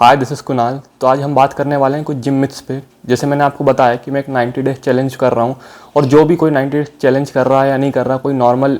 Hi this is Kunal. तो आज हम बात करने वाले हैं कुछ जिम मिथ्स पे। जैसे मैंने आपको बताया कि मैं एक 90 डेज चैलेंज कर रहा हूँ, और जो भी कोई 90 डेज चैलेंज कर रहा है या नहीं कर रहा, कोई नॉर्मल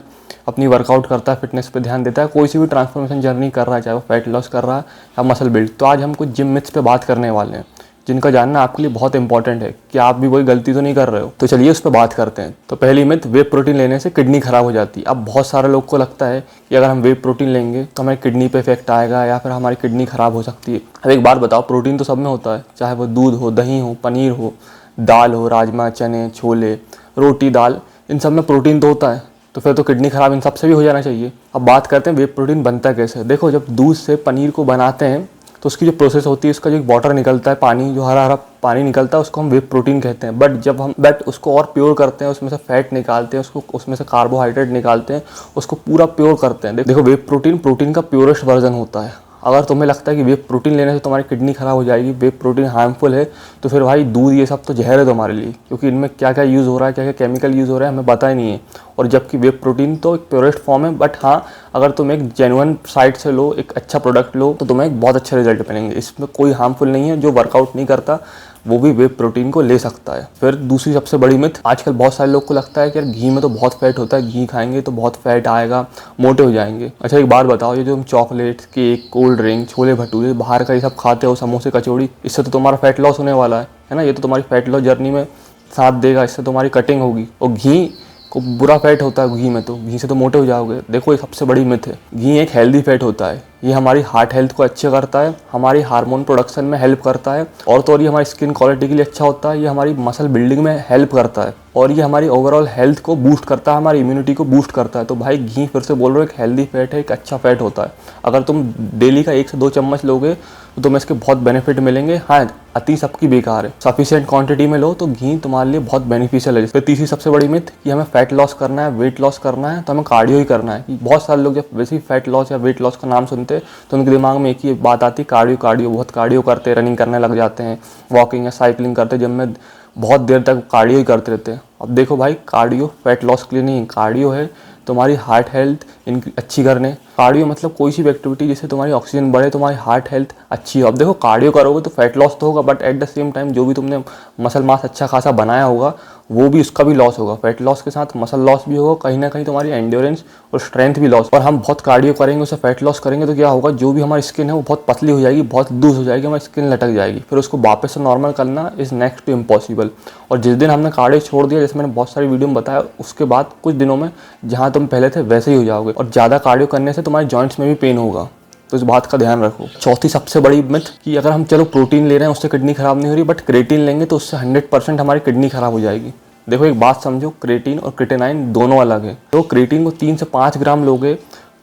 अपनी वर्कआउट करता है, फिटनेस पे ध्यान देता है, कोई सी भी ट्रांसफॉर्मेशन जर्नी कर रहा है, चाहे वो फैट लॉस कर रहा है या मसल बिल्ड, तो आज हम कुछ जिम मिथ्स पे बात करने वाले हैं जिनका जानना आपके लिए बहुत इंपॉर्टेंट है कि आप भी वही गलती तो नहीं कर रहे हो। तो चलिए उस पर बात करते हैं। तो पहली मिथ, वे प्रोटीन लेने से किडनी खराब हो जाती है। अब बहुत सारे लोग को लगता है कि अगर हम वे प्रोटीन लेंगे तो हमारी किडनी पे इफेक्ट आएगा या फिर हमारी किडनी खराब हो सकती है। अब एक बात बताओ, प्रोटीन तो सब में होता है, चाहे वो दूध हो, दही हो, पनीर हो, दाल हो, राजमा, चने, छोले, रोटी, दाल, इन सब में प्रोटीन तो होता है। तो फिर तो किडनी खराब इन सब से भी हो जाना चाहिए। अब बात करते हैं वे प्रोटीन बनता कैसे। देखो, जब दूध से पनीर को बनाते हैं तो उसकी जो प्रोसेस होती है, उसका जो वाटर निकलता है, पानी, जो हरा हरा पानी निकलता है, उसको हम वे प्रोटीन कहते हैं। बट उसको और प्योर करते हैं, उसमें से फैट निकालते हैं, उसको उसमें से कार्बोहाइड्रेट निकालते हैं, उसको पूरा प्योर करते हैं। देखो, वे प्रोटीन का प्योरेस्ट वर्जन होता है। अगर तुम्हें लगता है कि वे प्रोटीन लेने से तुम्हारी किडनी खराब हो जाएगी, वे प्रोटीन हार्मफुल है, तो फिर भाई दूध ये सब तो जहर है तुम्हारे लिए, क्योंकि इनमें क्या क्या यूज़ हो रहा है, क्या क्या केमिकल यूज़ हो रहा है, हमें पता ही नहीं है। और जबकि वे प्रोटीन तो एक प्योरेस्ट फॉर्म है। बट हाँ, अगर तुम एक जेन्युइन साइट से लो, एक अच्छा प्रोडक्ट लो, तो तुम्हें एक बहुत अच्छे रिजल्ट मिलेंगे। इसमें कोई हार्मफुल नहीं है। जो वर्कआउट नहीं करता वो भी वे प्रोटीन को ले सकता है। फिर दूसरी सबसे बड़ी मिथ, आजकल बहुत सारे लोग को लगता है कि यार घी में तो बहुत फैट होता है, घी खाएंगे तो बहुत फैट आएगा, मोटे हो जाएंगे। अच्छा एक बात बताओ, ये जो हम chocolate, cake, cold drink, chole bhature, बाहर का ये सब खाते हो, समोसे, कचौड़ी, इससे तो तुम्हारा फैट लॉस होने वाला है ना। ये तो तुम्हारी फैट लॉस जर्नी में साथ देगा, इससे तुम्हारी कटिंग होगी। और घी को बुरा फैट होता है घी में, तो घी से तो मोटे हो जाओगे। देखो, ये सबसे बड़ी मिथ है। घी एक हेल्दी फैट होता है। ये हमारी हार्ट हेल्थ को अच्छा करता है, हमारी हार्मोन प्रोडक्शन में हेल्प करता है, और तो और ये हमारी स्किन क्वालिटी के लिए अच्छा होता है, ये हमारी मसल बिल्डिंग में हेल्प करता है, और ये हमारी ओवरऑल हेल्थ को बूस्ट करता है, हमारी इम्यूनिटी को बूस्ट करता है। तो भाई घी, फिर से बोल रहे हो, एक हेल्दी फैट है, एक अच्छा फैट होता है। अगर तुम डेली का 1 से 2 चम्मच लोगे तो तुम्हें इसके बहुत बेनिफिट मिलेंगे। हाँ, अति सबकी बेकार है, सफिशिएंट क्वांटिटी में लो तो घी तुम्हारे लिए बहुत बेनिफिशियल है। फिर तीसरी सबसे बड़ी मिथ कि हमें फैट लॉस करना है, वेट लॉस करना है तो हमें कार्डियो ही करना है। बहुत सारे लोग जब वैसे ही फैट लॉस या वेट लॉस का नाम सुनते हैं तो उनके दिमाग में एक ही बात आती है, कार्डियो। कार्डियो बहुत कार्डियो करते हैं, रनिंग करने लग जाते हैं, वॉकिंग या साइकिलिंग करते हैं, जिम में बहुत देर तक कार्डियो ही करते रहते हैं। अब देखो भाई, कार्डियो फैट लॉस के लिए नहीं, कार्डियो है तुम्हारी हार्ट हेल्थ इनकी अच्छी करने। कार्डियो मतलब कोई सी भी एक्टिविटी जिससे तुम्हारी ऑक्सीजन बढ़े, तुम्हारी हार्ट हेल्थ अच्छी हो। अब देखो, कार्डियो करोगे तो फैट लॉस तो होगा, but at the same time जो भी तुमने मसल मास अच्छा खासा बनाया होगा वो भी, उसका भी लॉस होगा। फैट लॉस के साथ मसल लॉस भी होगा, कहीं ना कहीं तुम्हारी एंड्योरेंस और स्ट्रेंथ भी लॉस। और हम बहुत कार्डियो करेंगे, उससे फैट लॉस करेंगे तो क्या होगा, जो भी हमारी स्किन है वो बहुत पतली हो जाएगी, बहुत लूज हो जाएगी, हमारी स्किन लटक जाएगी। फिर उसको वापस से नॉर्मल करना इज़ नेक्स्ट टू इम्पॉसिबल। और जिस दिन हमने कार्डियो छोड़ दिया, जैसे मैंने बहुत सारी वीडियो में बताया, उसके बाद कुछ दिनों में जहाँ तुम पहले थे वैसे ही हो जाओगे। और ज़्यादा कार्डियो करने से तुम्हारे जॉइंट्स में भी पेन होगा, तो इस बात का ध्यान रखो। चौथी सबसे बड़ी मिथ कि अगर हम चलो प्रोटीन ले रहे हैं उससे किडनी खराब नहीं हो रही, बट क्रेटीन लेंगे तो उससे 100% हमारी किडनी खराब हो जाएगी। देखो एक बात समझो, क्रेटीन और क्रेटेनाइन दोनों अलग है। तो क्रेटीन को 3 से 5 ग्राम लोगे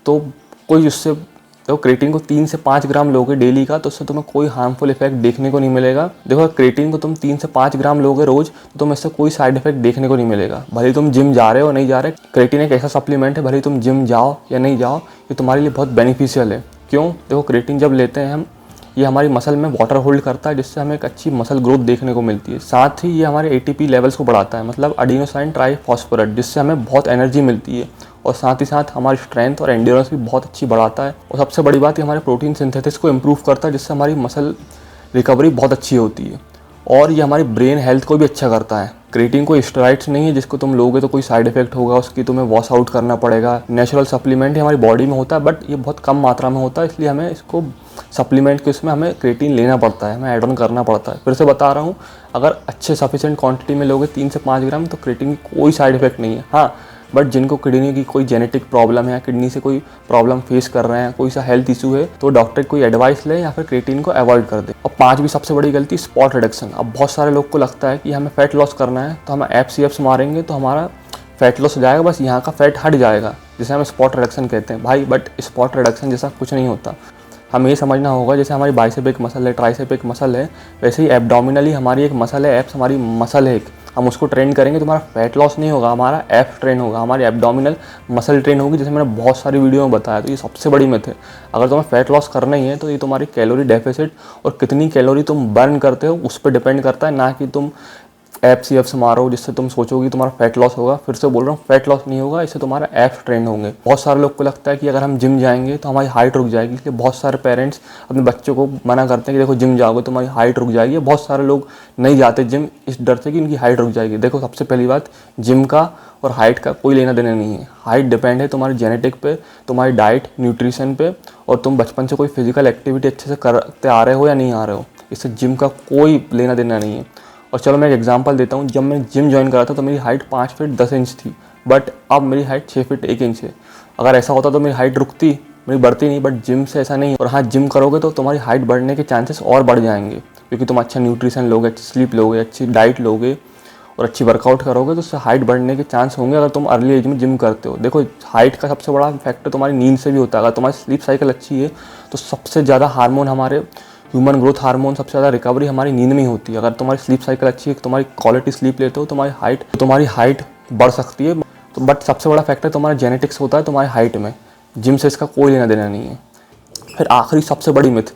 तो कोई उससे, तो क्रेटीन को 3 से 5 ग्राम लोगे डेली का, तो उससे तुम्हें कोई हार्मफुल इफेक्ट देखने को नहीं मिलेगा। देखो, क्रेटीन को तुम 3 से 5 ग्राम लोगे रोज तो तुम्हें इससे कोई साइड इफेक्ट देखने को नहीं मिलेगा। भले तुम जिम जा रहे हो नहीं जा रहे, क्रेटीन एक ऐसा सप्लीमेंट है, भले तुम जिम जाओ या नहीं जाओ, ये तुम्हारे लिए बहुत बेनिफिशियल है। क्यों? देखो, क्रेटीन जब लेते हैं हम, ये हमारी मसल में वाटर होल्ड करता है, जिससे हमें एक अच्छी मसल ग्रोथ देखने को मिलती है। साथ ही ये हमारे एटीपी लेवल्स को बढ़ाता है, मतलब एडिनोसाइन ट्राइफॉस्फेट, जिससे हमें बहुत एनर्जी मिलती है। और साथ ही साथ हमारी स्ट्रेंथ और एंड्योरेंस भी बहुत अच्छी बढ़ाता है। और सबसे बड़ी बात, ये हमारे प्रोटीन सिंथेसिस को इम्प्रूव करता है, जिससे हमारी मसल रिकवरी बहुत अच्छी होती है। और ये हमारी ब्रेन हेल्थ को भी अच्छा करता है। क्रेटीन कोई स्टेरॉइड्स नहीं है जिसको तुम लोगे तो कोई साइड इफेक्ट होगा, उसकी तुम्हें वॉश आउट करना पड़ेगा। नेचुरल सप्लीमेंट हमारी बॉडी में होता है, बट ये बहुत कम मात्रा में होता है, इसलिए हमें इसको सप्लीमेंट के उसमें हमें क्रेटीन लेना पड़ता है, हमें ऐड ऑन करना पड़ता है। फिर से बता रहा हूँ, अगर अच्छे सफिशिएंट क्वांटिटी में लोगे 3 से 5 ग्राम, तो क्रेटीन की कोई साइड इफेक्ट नहीं है। हाँ, बट जिनको किडनी की कोई जेनेटिक प्रॉब्लम है या किडनी से कोई प्रॉब्लम फेस कर रहे हैं, कोई सा हेल्थ इशू है, तो डॉक्टर कोई एडवाइस ले या फिर क्रेटीन को अवॉइड कर दे। और 5वीं सबसे बड़ी गलती, स्पॉट रिडक्शन। अब बहुत सारे लोग को लगता है कि हमें फैट लॉस करना है तो हम एप्स मारेंगे तो हमारा फैट लॉस हो जाएगा, बस यहाँ का फैट हट जाएगा, जिसे हम स्पॉट रिडक्शन कहते हैं। भाई, बट स्पॉट रिडक्शन जैसा कुछ नहीं होता। हमें ये समझना होगा, जैसे हमारी बाइसेप एक मसल है, ट्राइसेप एक मसल है, वैसे ही एब्डोमिनली हमारी एक मसल है, एप्स हमारी मसल है एक। हम उसको ट्रेन करेंगे तो हमारा फैट लॉस नहीं होगा, हमारा एप्स ट्रेन होगा, हमारी एब्डोमिनल मसल ट्रेन होगी, जैसे मैंने बहुत सारी वीडियो में बताया। तो ये सबसे बड़ी मिथ है। अगर तुम्हें फैट लॉस करना ही है तो ये तुम्हारी कैलोरी डेफिसिट और कितनी कैलोरी तुम बर्न करते हो उस पर डिपेंड करता है, ना कि तुम एप्स ही एप्स मारो जिससे तुम सोचोगे तुम्हारा फैट लॉस होगा। फिर से बोल रहा हूँ, फैट लॉस नहीं होगा, इससे तुम्हारा एप्स ट्रेंड होंगे। बहुत सारे लोग को लगता है कि अगर हम जिम जाएंगे तो हमारी हाइट रुक जाएगी, इसलिए बहुत सारे पेरेंट्स अपने बच्चों को मना करते हैं कि देखो जिम जाओगे तुम्हारी हाइट रुक जाएगी। बहुत सारे लोग नहीं जाते जिम इस डर से कि उनकी हाइट रुक जाएगी। देखो सबसे पहली बात, जिम का और हाइट का कोई लेना देना नहीं है। हाइट डिपेंड है तुम्हारी जेनेटिक पे, तुम्हारी डाइट न्यूट्रिशन पे, और तुम बचपन से कोई फिजिकल एक्टिविटी अच्छे से करते आ रहे हो या नहीं आ रहे हो। इससे जिम का कोई लेना देना नहीं है। और चलो मैं एक एग्जांपल देता हूँ। जब मैं जिम ज्वाइन करा था तो मेरी हाइट 5 फीट 10 इंच थी, बट अब मेरी हाइट 6 फीट 1 इंच है। अगर ऐसा होता तो मेरी हाइट रुकती, मेरी बढ़ती नहीं, बट जिम से ऐसा नहीं है। और हाँ, जिम करोगे तो तुम्हारी हाइट बढ़ने के चांसेस और बढ़ जाएंगे, क्योंकि तुम अच्छा न्यूट्रिशन लोगे, अच्छी स्लीप लोगे, अच्छी डाइट लोगे और अच्छी वर्कआउट करोगे तो उससे हाइट बढ़ने के चांस होंगे अगर तुम अर्ली एज में जिम करते हो। देखो हाइट का सबसे बड़ा फैक्टर तुम्हारी नींद से भी होता है। अगर तुम्हारी स्लीप साइकिल अच्छी है तो सबसे ज़्यादा हार्मोन, हमारे ह्यूमन ग्रोथ हार्मोन, सबसे ज़्यादा रिकवरी हमारी नींद में ही होती है। अगर तुम्हारी स्लीप साइकिल अच्छी है, तुम्हारी क्वालिटी स्लीप लेते हो, तुम्हारी हाइट बढ़ सकती है। तो बट सबसे बड़ा फैक्टर तुम्हारा जेनेटिक्स होता है तुम्हारी हाइट में। जिम से इसका कोई लेना देना नहीं है। फिर आखिरी सबसे बड़ी मिथ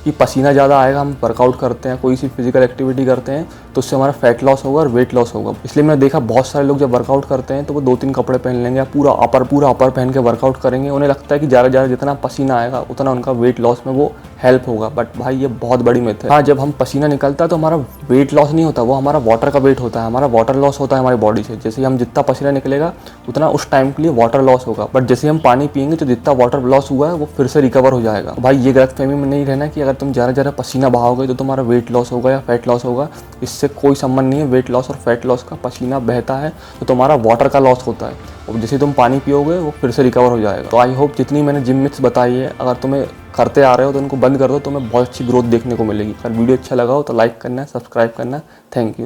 कि पसीना ज़्यादा आएगा, हम वर्कआउट करते हैं, कोई सी फिजिकल एक्टिविटी करते हैं तो उससे हमारा फैट लॉस होगा और वेट लॉस होगा। इसलिए मैंने देखा बहुत सारे लोग जब वर्कआउट करते हैं तो वो 2-3 कपड़े पहन लेंगे या पूरा अपर पहन के वर्कआउट करेंगे। उन्हें लगता है कि ज़्यादा जितना पसीना आएगा उतना उनका वेट लॉस में वो हेल्प होगा, बट भाई ये बहुत बड़ी मिथ है। हाँ, जब हम पसीना निकलता है तो हमारा वेट लॉस नहीं होता, वो हमारा वाटर का वेट होता है, हमारा वाटर लॉस होता है हमारी बॉडी से। जैसे हम जितना पसीना निकलेगा उतना उस टाइम के लिए वाटर लॉस होगा, बट जैसे हम पानी पिएंगे तो जितना वाटर लॉस हुआ है वो फिर से रिकवर हो जाएगा। भाई ये गलतफहमी में नहीं रहना कि अगर तुम ज़्यादा पसीना बहाओगे तो तुम्हारा वेट लॉस होगा या फैट लॉस होगा। इससे कोई संबंध नहीं है वेट लॉस और फैट लॉस का। पसीना बहता है तो तुम्हारा वाटर का लॉस होता है, और जैसे तुम पानी पियोगे वो फिर से रिकवर हो जाएगा। तो आई होप जितनी मैंने जिम मिथ्स बताई है, अगर तुम्हें करते आ रहे हो तो उनको बंद कर दो, तुम्हें बहुत अच्छी ग्रोथ देखने को मिलेगी। अगर वीडियो अच्छा लगा हो तो लाइक करना, सब्सक्राइब करना। Thank you.